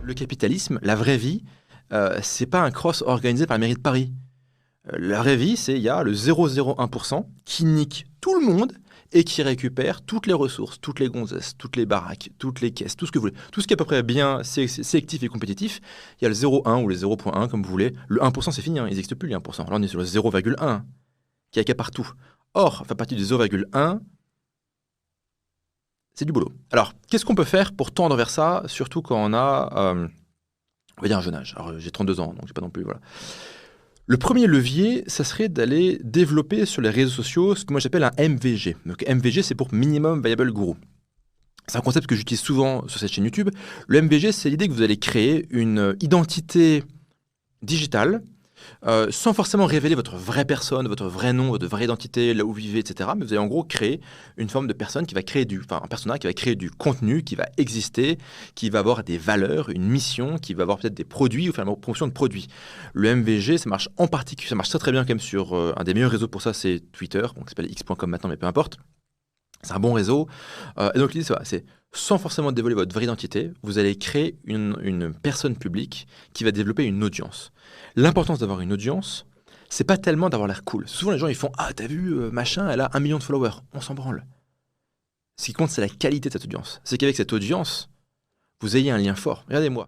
Le capitalisme, la vraie vie, c'est pas un cross organisé par la mairie de Paris. La vraie vie, c'est il y a le 0,01% qui nique tout le monde et qui récupère toutes les ressources, toutes les gonzesses, toutes les baraques, toutes les caisses, tout ce que vous voulez. Tout ce qui est à peu près bien sélectif et compétitif, il y a le 0,1 ou le 0,1 comme vous voulez. Le 1%, c'est fini, hein, il n'existe plus le 1%. Là, on est sur le 0,1 qui accapare partout. Or, à partir du 0,1, c'est du boulot. Alors, qu'est-ce qu'on peut faire pour tendre vers ça, surtout quand on a, on va dire, un jeune âge. Alors, j'ai 32 ans, donc j'ai pas non plus, voilà. Le premier levier, ça serait d'aller développer sur les réseaux sociaux ce que moi j'appelle un MVG. Donc MVG, c'est pour Minimum Viable Guru. C'est un concept que j'utilise souvent sur cette chaîne YouTube. Le MVG, c'est l'idée que vous allez créer une identité digitale sans forcément révéler votre vraie personne, votre vrai nom, votre vraie identité, là où vous vivez, etc. Mais vous allez en gros créer une forme de personne qui va créer un personnage qui va créer du contenu, qui va exister, qui va avoir des valeurs, une mission, qui va avoir peut-être des produits ou faire la promotion de produits. Le MVG, ça marche en particulier, ça marche très très bien quand même sur un des meilleurs réseaux pour ça, c'est Twitter, donc ça s'appelle x.com maintenant, mais peu importe. C'est un bon réseau. Et donc l'idée, c'est sans forcément dévoiler votre vraie identité, vous allez créer une personne publique qui va développer une audience. L'importance d'avoir une audience, c'est pas tellement d'avoir l'air cool. Souvent, les gens, ils font « Ah, t'as vu, machin, elle a 1 million de followers. » On s'en branle. Ce qui compte, c'est la qualité de cette audience. C'est qu'avec cette audience, vous ayez un lien fort. Regardez-moi.